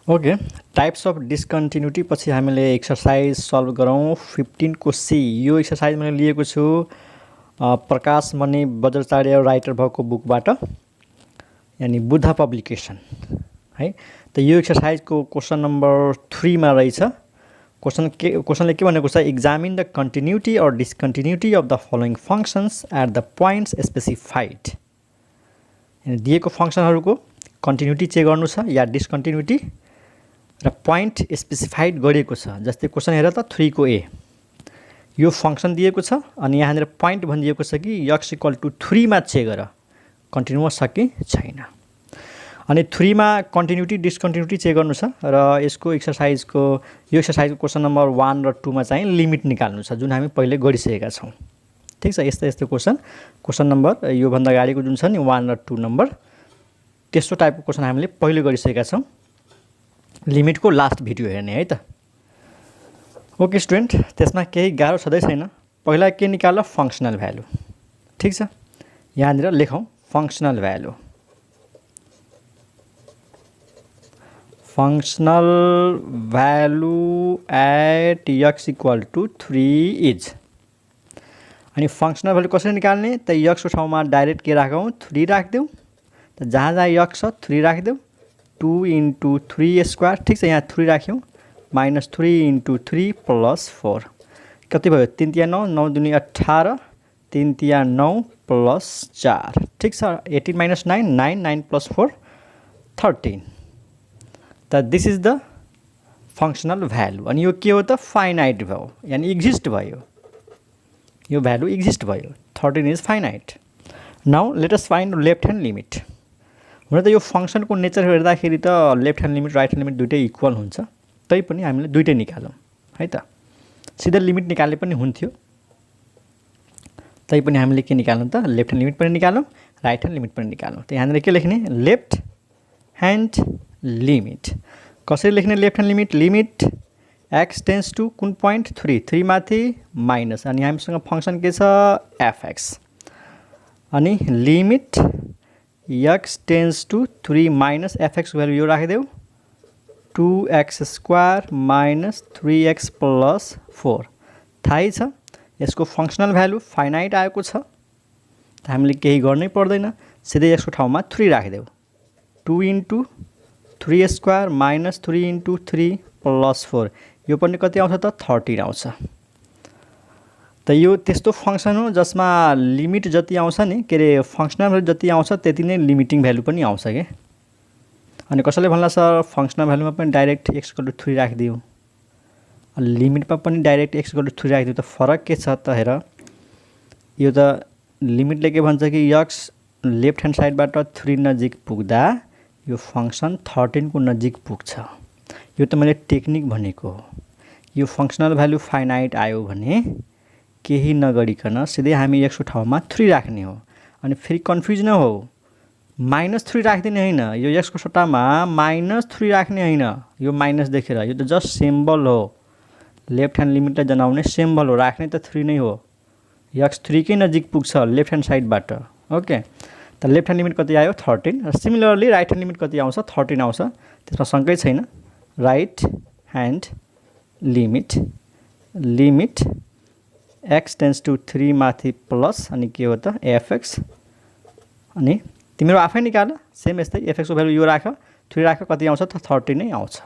Okay, types of डिस्कन्टिन्युटी पछि हामीले exercise solve गरौँ 15 को सी। यो एक्सरसाइज मैले लिएको छु प्रकाश मणि बज्राचार्य राइटर भएको बुकबाट, यानी बुद्ध पब्लिकेसन है। त यो एक्सरसाइजको क्वेसन नम्बर 3 मा रहेछ। क्वेसनले के भनेको छ, examine the continuity or discontinuity of the following functions at the points specified. यानी दिएको फङ्सनहरूको कन्टिन्युटी चेक गर्नु छ या डिस्कन्टिन्युटी र पोइन्ट स्पेसिफाइड गरिएको छ। जस्तै क्वेसन हेर त 3 को ए, यो फङ्सन दिएको छ अनि यहाँनिर पोइन्ट भनिदिएको छ कि x = 3 मा चेक गर कन्टिन्युअस छ कि छैन। अनि 3 मा कन्टिन्युटी डिस्कन्टिन्युटी चेक गर्नु छ र यसको एक्सरसाइजको क्वेसन नम्बर 1 र 2 मा चाहिँ लिमिट निकाल्नु छ, जुन हामी पहिले गरिसकेका छौँ। ठिक छ, यस्तो क्वेसन नम्बर योभन्दा अगाडिको जुन छ नि 1 र 2 नम्बर, त्यस्तो टाइपको क्वेसन हामीले पहिले गरिसकेका छौँ। लिमिटको लास्ट भिडियो हेर्ने है त। ओके स्टुडेन्ट, त्यसमा केही गाह्रो छँदै छैन। पहिला के निकाल, फङ्सनल भ्यालु। ठिक छ, यहाँनिर लेखौँ functional value. Functional value at x = 3 is. अनि फङ्सनल भ्यालु कसरी निकाल्ने त, x को ठाउँमा डाइरेक्ट के राखौँ, 3 राखिदेऊ। त जहाँ जहाँ x छ 3 राखिदेऊ, 2 × 3² ठिक छ, यहाँ 3 राख्यौँ, -3 × 3 + 4 कति भयो, 3 × 9 9 × 2 = 18, 3 × 9 + 4 ठिक छ, 18 - 9 9 9 + 4 13। त this is the functional value. अनि यो के हो त, फाइनाइट भयो, यानी एक्जिस्ट भयो, यो भ्यालु एक्जिस्ट भयो। 13 is finite. Now let us find left hand limit. हुन त यो फङ्सनको नेचर हेर्दाखेरि त left hand limit right hand limit दुइटै इक्वल हुन्छ, तैपनि हामीले दुइटै निकालौँ है त। सिधा लिमिट निकाले पनि हुन्थ्यो, तैपनि हामीले के निकाल्नु त, लेफ्ट ह्यान्ड लिमिट पनि निकालौँ, राइट ह्यान्ड लिमिट पनि निकालौँ। त यहाँनिर के लेख्ने, लेफ्ट ह्यान्ड लिमिट। कसरी लेख्ने left hand limit, limit x tends to कुन पोइन्ट, 3 माथि माइनस, अनि हामीसँग फङ्सन के छ, fx। अनि limit x tends to 3 minus fx value यो राखिदेऊ, 2x² - 3x + 4। थाहै छ यसको फङ्सनल भ्यालु फाइनाइट आएको छ, त हामीले केही गर्नै पर्दैन, सिधै यसको ठाउँमा 3 राखिदेऊ, 2 × 3² - 3 × 3 + 4 यो पनि कति आउँछ त, 13 आउँछ। त यो त्यस्तो फङ्सन हो जसमा लिमिट जति आउँछ नि, के अरे फङ्सनल भ्यालु जति आउँछ त्यति नै लिमिटिङ भ्यालु पनि आउँछ के। अनि कसैले भन्ला सर फङ्सनल भ्यालुमा पनि डाइरेक्ट x = 3 राखिदियो, लिमिटमा पनि डाइरेक्ट x = 3 राखिदियो, त फरक के छ त हेर। यो त लिमिटले के भन्छ कि x लेफ्ट ह्यान्ड साइडबाट 3 नजिक पुग्दा यो फङ्सन 13 को नजिक पुग्छ। यो त मैले टेक्निक भनेको हो। यो फङ्सनल भ्यालु फाइनाइट आयो भने केही नगरिकन सिधै हामी x को ठाउँमा 3 राख्ने हो। अनि फेरि कन्फ्युज नहो, -3 राखिदिने होइन, यो x को सट्टामा -3 राख्ने होइन, यो माइनस देखेर, यो त जस्ट सिम्बल हो, लेफ्ट ह्यान्ड लिमिटलाई जनाउने सिम्बल हो, राख्ने त 3 नै हो। x 3 कै नजिक पुग्छ लेफ्ट ह्यान्ड साइडबाट। ओके, त लेफ्ट ह्यान्ड लिमिट कति आयो, 13। र सिमिलरली राइट ह्यान्ड लिमिट कति आउँछ, 13 आउँछ, त्यसमा शङ्कै छैन। Right hand limit, limit x tends to 3 माथि प्लस, अनि के हो त, fx। अनि तिम्रो आफै निकाल, सेम यस्तै fx को भ्यालु यो राख, 3 राख, कति आउँछ त, 13 नै आउँछ।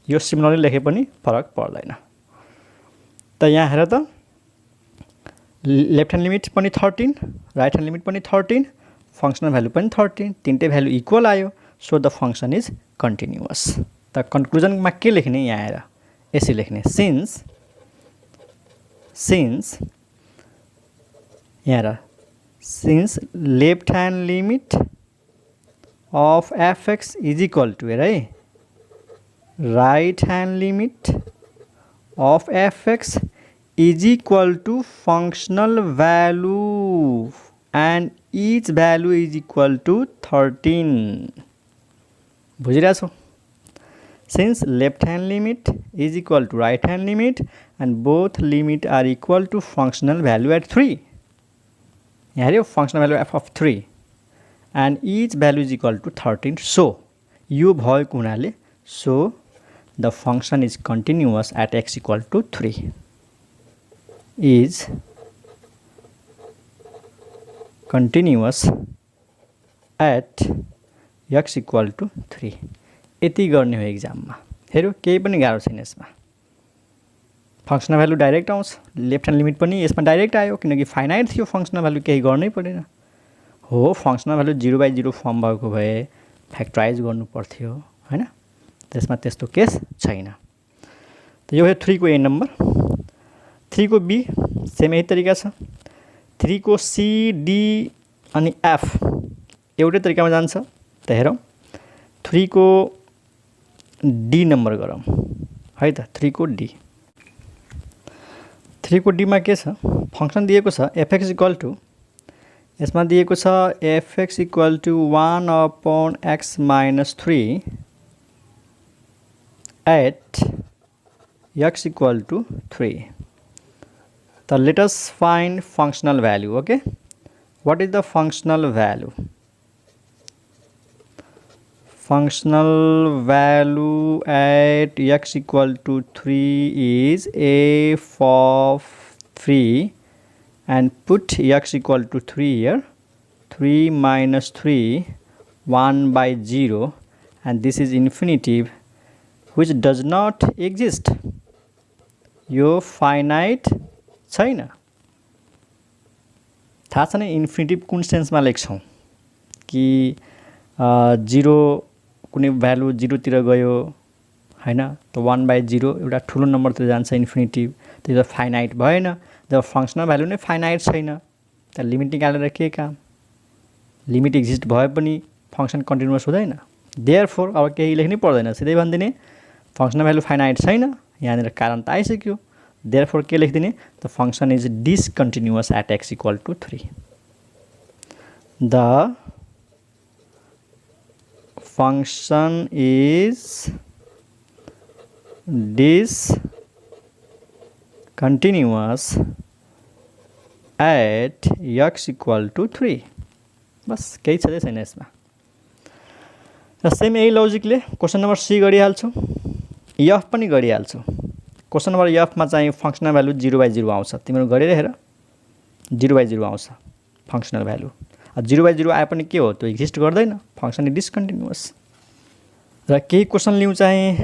यो सिमिलरली लेखे पनि फरक पर्दैन। त यहाँ हेर त, लेफ्ट ह्यान्ड लिमिट पनि 13, राइट ह्यान्ड लिमिट पनि 13, फङ्सनल भ्यालु पनि 13, तिनटै भ्यालु इक्वल आयो, so the function is continuous. त कन्क्लुजनमा के लेख्ने, यहाँ हेर यसरी लेख्ने, सिन्स यहाँ हेर, since left hand limit of fx is equal to, हेर है, right hand limit of fx is equal to functional value and each value is equal to 13। बुझिरहेछौ, since left hand limit is equal to right hand limit and both limit are equal to functional value at 3, यहाँ हेऱ्यो functional value f of 3 and each value is equal to 13, so यो भएको हुनाले So the function is continuous at x equal to 3. Is continuous at x equal to 3. यति गर्ने हो एक्जाममा। हेरौँ केही पनि गाह्रो छैन यसमा। फंक्शनल भ्यालु डाइरेक्ट आउँछ, लेफ्ट ह्यान्ड लिमिट पनि यसमा डाइरेक्ट आयो किनकि फाइनाइट थियो फंक्शनल भ्यालु, केही गर्नै परेन। हो फंक्शनल भ्यालु 0/0 फर्म भएको भए फ्याक्टराइज गर्नु पर्थ्यो हैन, त्यसमा त्यस्तो केस छैन। त यो हो 3 को ए नम्बर। 3 को बी सेम यही तरिका छ। 3 को सी डी अनि एफ एउटै तरिकामा जान्छ। त हेरौँ 3 को डी नम्बर गरौँ है त। 3 को डी, 3 को डी मा के छ, फंक्शन दिएको छ fx इक्वल टू, यसमा दिएको छ fx equal two 1/x - 3 at x equal to 3. So let us find functional value. Okay, what is the functional value? Functional value at x equal to 3 is f of 3 and put x equal to 3 here. 3 minus 3 1/0 and this is infinitive which does not exist. यो finite छैन। थाहा छैन इन्फिनिटिभ कुन सेन्समा लेख्छौँ कि 0 कुनै value 0 तिर गयो हैन, त 1/0 एउटा ठुलो नम्बरतिर जान्छ इन्फिनिटिभ, त्यो त फाइनाइट भएन। जब फंक्शनल भ्यालु नै फाइनाइट छैन त लिमिट निकालेर के काम? लिमिट एक्जिस्ट भए पनि फंक्शन कन्टिन्युअस हुँदैन। देयरफोर अब केही लेख्नै पर्दैन, सिधै भनिदिने फंक्शनल भ्यालु फाइनाइट छैन। यहाँनिर कारण त आइसक्यो। देयरफोर के लेखिदिने? The function is discontinuous at x equal to 3. The function is discontinuous at x equal to 3. बस केही छँदै छैन यसमा। र सेम यही लजिकले क्वेसन नम्बर सी गरिहाल्छौँ, एफ पनि गरिहाल्छौँ। क्वेसन नम्बर एफ मा चाहिँ फंक्शनल भ्यालु 0/0 आउँछ। तिम्रो गरेर हेर 0/0 आउँछ फंक्शनल भ्यालु। 0/0 आए पनि के हो, त्यो एक्जिस्ट गर्दैन, फंक्शन इज डिसकन्टिन्युअस। र केही क्वेसन लिउँ चाहिँ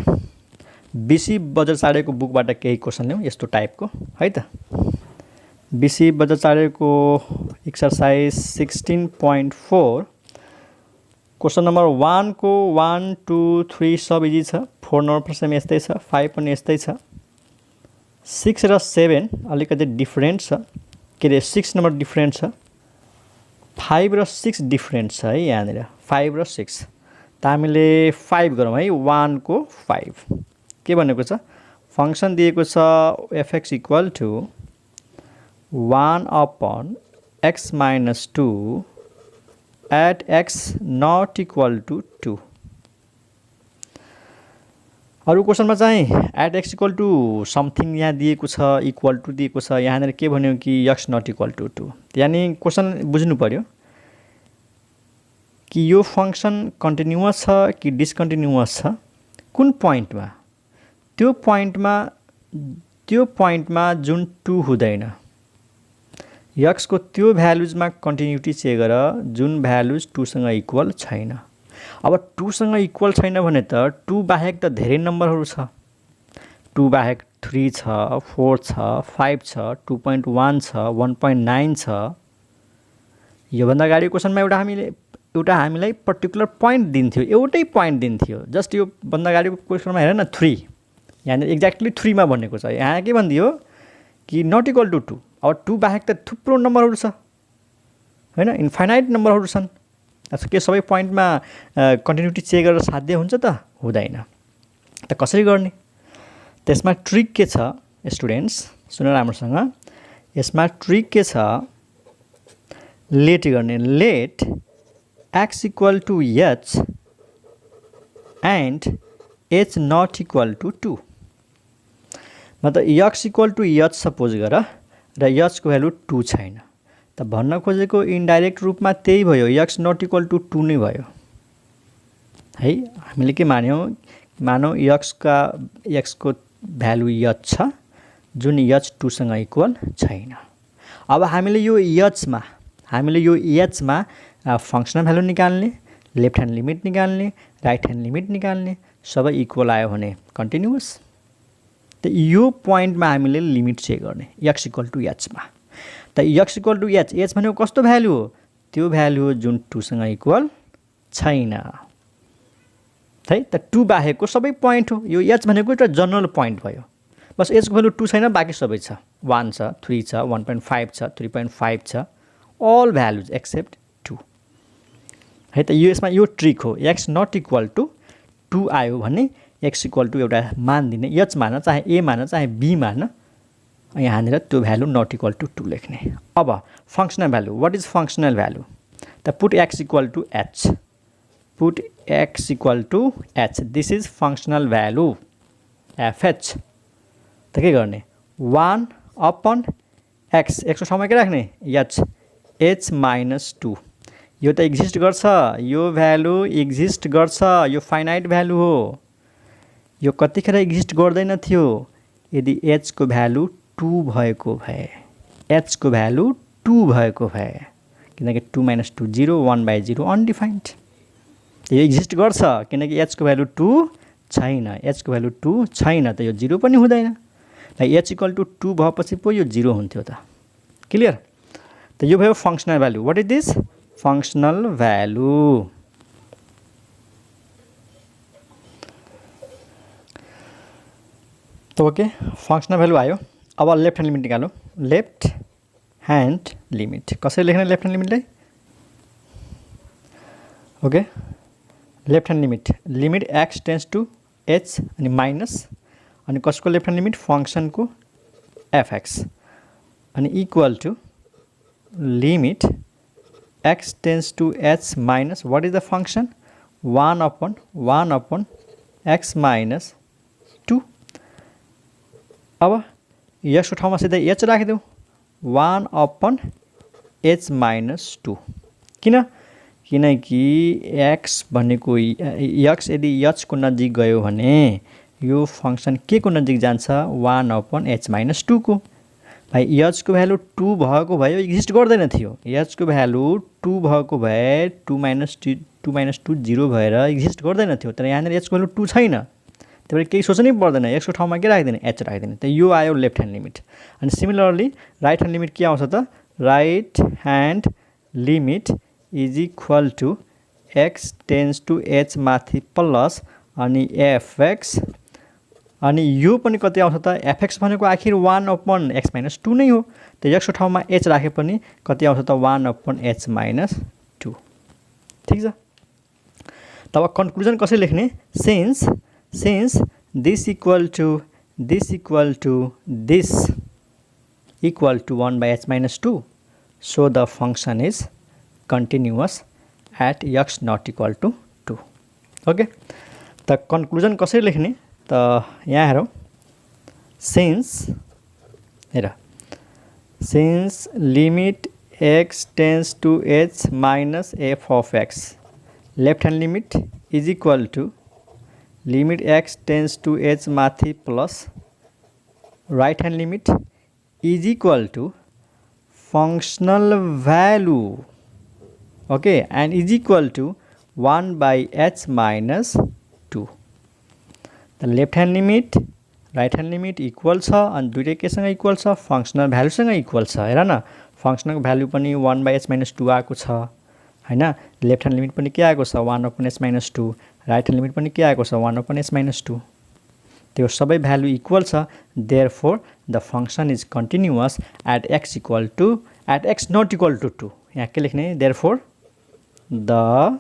बीसी बज्रचार्यको बुकबाट केही क्वेसन लिउँ यस्तो टाइपको है त। बीसी बज्रचार्यको एक्सरसाइज 16.4 क्वेसन नम्बर 1 को 1, 2, 3 सब इजी छ। 4 नम्बर प्रश्न यस्तै छ, 5 पनि यस्तै छ। 6 र 7 अलिकति डिफरेन्ट छ, के अरे 6 नम्बर डिफरेन्ट छ, 5 र 6 डिफरेन्ट छ है यहाँनिर। 5 र 6 त हामीले 5 गरौँ है। 1 को 5 के भनेको छ, फंक्शन दिएको छ fx equal two 1/x - 2 at x not equal to 2. अरू क्वेसनमा चाहिँ at x equal to something यहाँ दिएको छ, इक्वल टू दिएको छ। यहाँनिर के भन्यो कि x नट इक्वल टू 2। यानी क्वेसन बुझ्नु पर्यो कि यो फंक्शन कन्टिन्युअस छ कि डिसकन्टिन्युअस छ, कुन पोइन्टमा। त्यो पोइन्टमा जुन 2 हुँदैन, x को त्यो भ्यालुजमा कन्टिन्युटी चेक गर जुन भ्यालुज 2 सँग इक्वल छैन। अब 2 सँग इक्वल छैन भने त 2 बाहेक त धेरै नम्बरहरू छ। 2 बाहेक 3 छ, 4 छ, 5 छ, 2.1 छ, 1.9 छ। योभन्दा अगाडि क्वेसनमा एउटा हामीलाई पर्टिकुलर पोइन्ट दिन्थ्यो, एउटै पोइन्ट दिन्थ्यो। जस्ट यो भन्दा अगाडिको क्वेसनमा हेर न 3, यहाँ एक्ज्याक्टली 3 मा भनेको छ। यहाँ के भनिदियो कि नट इक्वल टू 2। अब 2 बाहेक त थुप्रो नम्बरहरू छ हैन, इन्फाइनाइट नम्बरहरू छन्। के सबै पोइन्टमा कन्टिन्युटी चेक गरेर साध्य हुन्छ त? हुँदैन। त कसरी गर्ने? त्यसमा ट्रिक के छ स्टुडेन्ट्स, सुन राम्रोसँग। यसमा ट्रिक के छ, लेट गर्ने। Let x equal to h and h not equal to 2। मतलब x equal to h suppose गर र h को भ्यालु 2 छैन। त भन्न खोजेको इन्डाइरेक्ट रूपमा त्यही भयो, x नट इक्वल टू 2 नै भयो है। हामीले के मान्यौँ, मानौ x को भ्यालु h छ जुन h 2 सँग इक्वल छैन। अब हामीले यो h मा फंक्सनल भ्यालु निकाल्ने, लेफ्ट ह्यान्ड लिमिट निकाल्ने, राइट ह्यान्ड लिमिट निकाल्ने, सबै इक्वल आयो भने कन्टिन्युअस। त यो पोइन्टमा हामीले लिमिट चेक गर्ने x इक्वल टु h मा। त x इक्वल टु h भनेको कस्तो भ्यालु हो? त्यो भ्यालु हो जुन 2 सँग इक्वल छैन है। त 2 बाहेकको सबै पोइन्ट हो। यो h भनेको एउटा जनरल पोइन्ट भयो। बस h को भ्यालु 2 छैन, बाँकी सबै छ। 1 छ, 3 छ, 1.5 छ, 3.5 छ, all values except 2 है। त यसमा यो ट्रिक हो। x नट इक्वल टु 2 आयो भने x इक्वल टु एउटा मान दिने, h मान, चाहे a मान, चाहे b मान, यहाँनिर त्यो भ्यालु नट इक्वल टु 2 लेख्ने। अब functional value, what is functional value? त put x equal to h, put x equal to h, this is functional value fh। त के गर्ने? 1 अपन x, x को ठाउँमा के राख्ने? h minus 2। यो त एक्जिस्ट गर्छ, यो भ्यालु एक्जिस्ट गर्छ, यो फाइनाइट भ्यालु हो। यो कतिखेर एक्जिस्ट गर्दैन थियो? यदि h को भ्यालु 2 भएको भए, h को भ्यालु 2 भएको भए, किनकि 2 माइनस 2 0, 1/0 अनडिफाइन्ड। यो एक्जिस्ट गर्छ किनकि h को भ्यालु 2 छैन, h को भ्यालु 2 छैन, त यो 0 पनि हुँदैन। h इक्वल टु 2 भएपछि पो यो 0 हुन्थ्यो त। क्लियर? त यो भयो functional value. What is this? Functional value. त ओके, फंक्सनल भ्यालु आयो। अब लेफ्ट ह्यान्ड लिमिट निकालौँ। लेफ्ट ह्यान्ड लिमिट कसरी लेख्ने? लेफ्ट ह्यान्ड लिमिटलाई okay, left hand limit, limit x tends to h अनि माइनस, अनि कसको लेफ्ट ह्यान्ड लिमिट? फंक्सनको fx, अनि equal to limit x tends to h minus, what is the function? 1 upon x minus 2। अब यसको ठाउँमा सिधै h राखिदेऊ, 1 अपन h माइनस 2। किन? किनकि x भनेको x यदि h को नजिक गयो भने यो फंक्शन के को नजिक जान्छ? 1 अपन h माइनस 2 को। भाइ h को भ्यालु 2 भएको भए एक्जिस्ट गर्दैन थियो। h को भ्यालु 2 भएको भए 2 माइनस 2 0 भएर एक्जिस्ट गर्दैन थियो। तर यहाँनिर h को भ्यालु 2 छैन, त्यही भएर केही सोच्नै पर्दैन, x को ठाउँमा के राखिदिने? h राखिदिने। त यो आयो लेफ्ट ह्यान्ड लिमिट। अनि सिमिलरली राइट ह्यान्ड लिमिट के आउँछ त? Right hand limit is equal to x tends to h माथि प्लस अनि fx, अनि यो पनि कति आउँछ त? fx भनेको आखिर 1 अपन x माइनस 2 नै हो। त x को ठाउँमा h राखे पनि कति आउँछ त? 1 अपन h माइनस 2। ठिक छ? तब कन्क्लुजन कसरी लेख्ने? Since this equal to this equal to this equal to 1/h minus 2, so the function is continuous at x not equal to 2। Okay, त कन्क्लुजन कसरी लेख्ने? त यहाँ हेरौँ, since limit x tends to h minus f of x, left hand limit is equal to limit x tends to h माथि plus right hand limit is equal to functional value, okay, and is equal to 1/h minus 2। त left hand limit right hand limit equal छ, अनि दुइटै केसँग equal छ? फंक्सनल भ्यालुसँग equal छ। हेर न, फंक्सनल value पनि 1/h माइनस 2 आएको छ हैन। लेफ्ट ह्यान्ड लिमिट पनि के आएको छ? 1 upon h minus 2। Right hand limit पनि के आएको छ? 1 अपन h माइनस 2। त्यो सबै भ्यालु इक्वल छ। Therefore the function is continuous at x not equal to 2। यहाँ के लेख्ने? Therefore the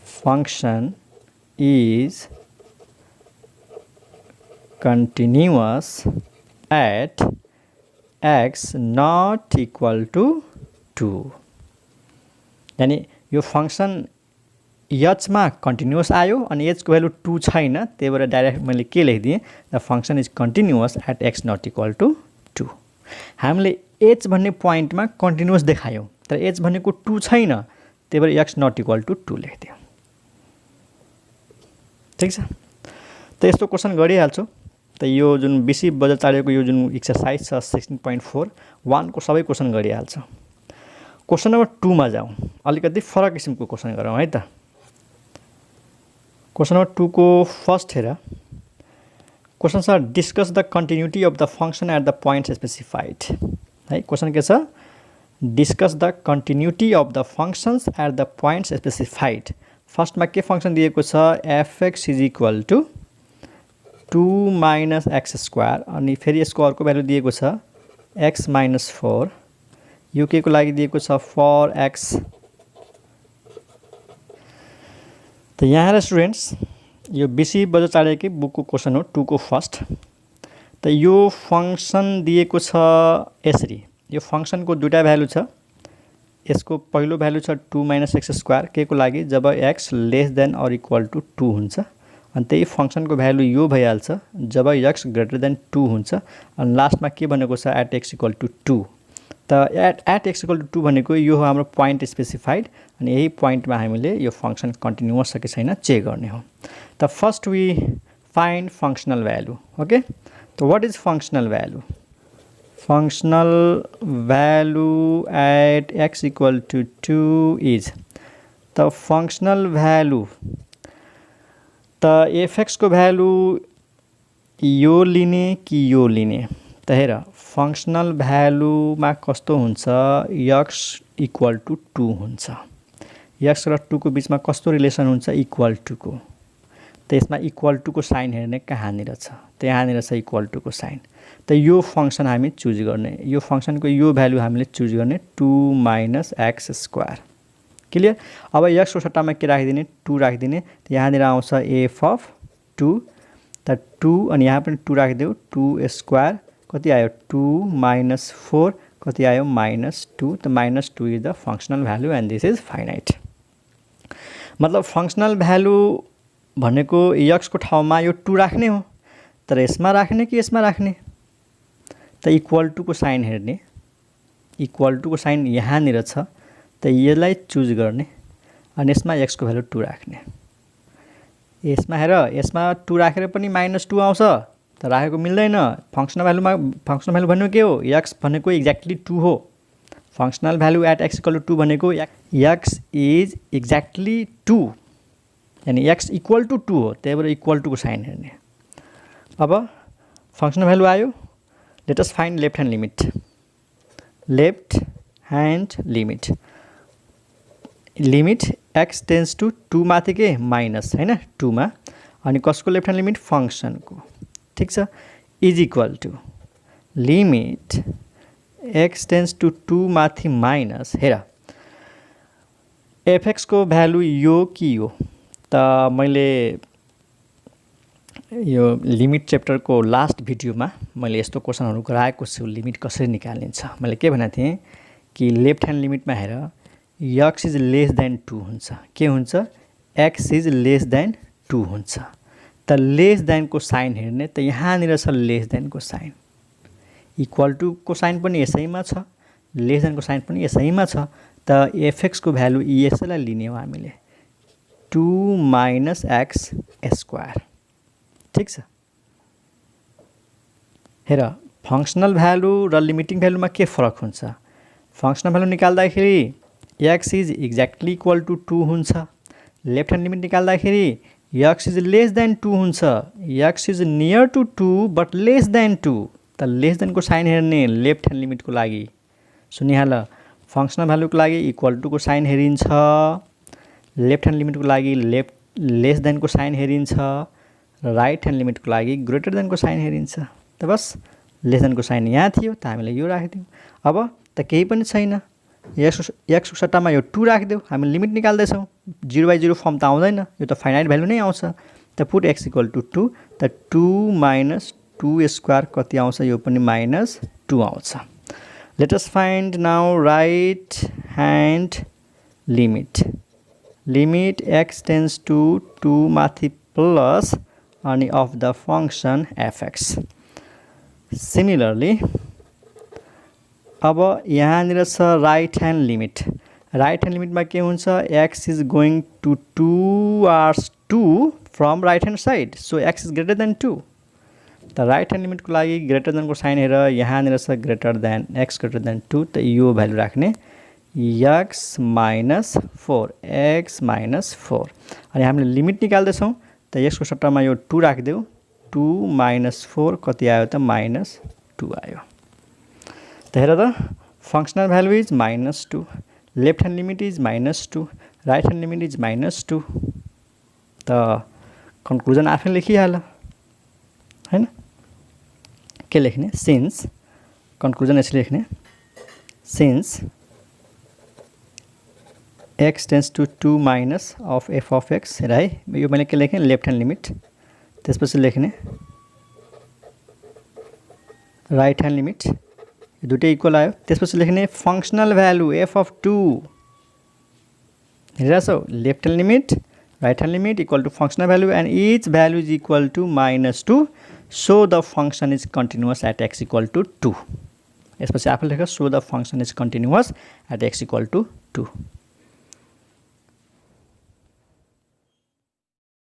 function is continuous at x not equal to 2। यानी यो फंक्शन h मा कन्टिन्युअस आयो अनि h को भ्यालु 2 छैन, त्यही भएर डाइरेक्ट मैले के लेखिदिएँ? The function is continuous at x not equal to 2। हामीले h भन्ने पोइन्टमा कन्टिन्युअस देखायौँ, तर h भनेको 2 छैन, त्यही भएर x नट इक्वल टु 2 लेखिदियौँ। ठीक छ। त यस्तो क्वेसन गरिहाल्छौँ। त यो जुन बिसी बजाचार्यको यो जुन एक्सरसाइज छ 16.4 1 को सबै क्वेसन गरिहाल्छ। क्वेसन नम्बर 2 मा जाउँ। अलिकति फरक किसिमको क्वेसन गरौँ है त। क्वेसन नम्बर 2 को फर्स्ट हेर। क्वेसन छ discuss the continuity of the function at the points specified. है क्वेसन के छ discuss the continuity of the functions at the points specified. फर्स्टमा के फंक्शन दिएको छ fx is equal to 2 minus x square अनि फेरि यसको अर्को भ्यालु दिएको छ x माइनस 4। यो के को लागि दिएको छ फर x। त यहाँ हेर स्टुडेन्ट्स यो बिसी बजाचार्यकै बुकको क्वेसन हो 2 को फर्स्ट। त यो फंक्शन दिएको छ यसरी। यो फंक्शनको दुईटा भ्यालु छ। यसको पहिलो भ्यालु छ 2 माइनस एक्स स्क्वायर के को लागि जब x less than or equal to 2 हुन्छ। अनि त्यही फंक्शनको भ्यालु यो भइहाल्छ जब x ग्रेटर देन 2 हुन्छ। अनि लास्टमा के भनेको छ एट x इक्वल टू 2। त एट x इक्वल टू 2 भनेको यो हो हाम्रो पोइन्ट स्पेसिफाइड अनि यही पोइन्टमा हामीले यो फंक्शन कन्टिन्युअस छ कि छैन चेक गर्ने हो। त first we find functional value. Okay त what is functional value? Functional value at x equal to 2 is त फंक्शनल भ्यालु त fx को भ्यालु यो लिने कि यो लिने। त हेर फंक्शनल भ्यालुमा कस्तो हुन्छ x इक्वल टू 2 हुन्छ। x र 2 को बीचमा कस्तो रिलेसन हुन्छ इक्वल टू को। त यसमा इक्वल टू को साइन हेर्ने कहाँनिर छ त यहाँनिर छ इक्वल टू को साइन। त यो फंक्शन हामी चुज गर्ने। यो फंक्शनको यो भ्यालु हामीले चुज गर्ने 2 माइनस एक्स स्क्वायर। क्लियर? अब x को सट्टामा के राखिदिने 2 राखिदिने। त यहाँनिर आउँछ f अफ 2। त 2 अनि यहाँ पनि 2 राखिदेऊ 2 स्क्वायर कति आयो 2 माइनस 4 कति आयो माइनस 2। त minus 2 is the functional value and this is finite. मतलब फंक्शनल भ्यालु भनेको x को ठाउँमा यो 2 राख्ने हो। तर यसमा राख्ने कि यसमा राख्ने? त इक्वल टू को साइन हेर्ने। इक्वल टू को साइन यहाँनिर छ त यसलाई चुज गर्ने अनि यसमा x को भ्यालु 2 राख्ने। यसमा हेर यसमा 2 राखेर पनि माइनस 2 आउँछ त राखेको मिल्दैन। फंक्शनल भ्यालु भनेको के हो x भनेको एक्ज्याक्टली 2 हो। Functional value at x equal to 2 भनेको x इज एक्ज्याक्टली 2 यानी x इक्वल टू 2 हो। त्यही भएर इक्वल टू को साइन हेर्ने। अब फंक्शनल भ्यालु आयो। Late us find left hand limit. Left hand limit limit x tends to 2 माथि के माइनस हैन 2 मा अनि कसको लेफ्ट ह्यान्ड लिमिट फंक्शनको। ठीक छ is equal to limit x tends to 2 माथि माइनस हेर fx को भ्यालु यो कि यो। त मैले यो लिमिट च्याप्टरको लास्ट भिडियोमा मैले यस्तो क्वेसनहरु गराएको छु लिमिट कसरी निकालिन्छ। मैले के भनेको थिएँ कि लेफ्ट ह्यान्ड लिमिटमा हेर x इज लेस देन 2 हुन्छ। के हुन्छ x इज लेस देन 2 हुन्छ। त लेस देन को साइन हेर्ने त यहाँनिर छ लेस देन को साइन। इक्वल टू को साइन पनि यसैमा छ लेस देन को साइन पनि यसैमा छ। त fx को भ्यालु यसैलाई लिने हो हामीले 2 माइनस एक्स स्क्वायर। ठीक छ हेर फंक्शनल भ्यालु र लिमिटिङ भ्यालुमा के फरक हुन्छ? फंक्शनल भ्यालु निकाल्दाखेरि x is exactly equal to 2 हुन्छ। लेफ्ट ह्यान्ड लिमिट निकाल्दाखेरि x इज लेस देन 2 हुन्छ। x is near to 2 but less than 2। त लेस देन को साइन हेर्ने लेफ्ट ह्यान्ड लिमिट को लागि सुनिहाल। फंक्शनल भ्यालु को लागि इक्वल टू को साइन हेरिन्छ। लेफ्ट ह्यान्ड लिमिट को लागि लेस देन को साइन हेरिन्छ। राइट ह्यान्ड लिमिट को लागि ग्रेटर देन को साइन हेरिन्छ। त बस लेस देन को साइन यहाँ थियो त हामीले यो राखिदियौँ। अब त केही पनि छैन x को सट्टामा यो 2 राखिदेऊ। हामी लिमिट निकाल्दैछौँ 0/0 फर्म त आउँदैन यो त फाइनाइट भ्यालु नै आउँछ। त पुट x इक्वल टू 2 त 2 माइनस 2 स्क्वायर कति आउँछ यो पनि माइनस 2 आउँछ। Let us find now right hand limit. Limit x tends to 2 माथि प्लस अनि of the function fx। Similarly अब यहाँनिर छ right hand limit. Right hand लिमिटमा के हुन्छ x is going to 2 2 from right hand side, so X is greater than 2। त right hand लिमिटको लागि ग्रेटर देनको साइन हेर, यहाँनिर छ greater than x greater than 2, त यो भ्यालु राख्ने एक्स माइनस 4, एक्स माइनस 4। अनि हामीले लिमिट निकाल्दैछौँ त यसको सट्टामा यो 2 राखिदेऊ, 2 माइनस 4 कति आयो त माइनस 2 आयो। त हेर त functional value is minus 2, left hand limit is minus 2, right hand limit is minus 2। त कन्क्लुजन आफै लेखिहाल हैन, के लेख्ने सिन्स, कन्क्लुजन यसरी लेख्ने since x tends to 2 minus of f of x, हेर है यो मैले के लेखेँ लेफ्ट ह्यान्ड लिमिट, त्यसपछि लेख्ने राइट ह्यान्ड लिमिट, यो दुइटै इक्वल आयो, त्यसपछि लेख्ने फङ्सनल भ्यालु एफ अफ 2, हेरिरहेछौ left hand limit right hand limit equal to functional value and each value is equal to minus 2, so the function is continuous at X equal to 2। यसपछि आफूले लेख so the function is continuous at X equal to 2।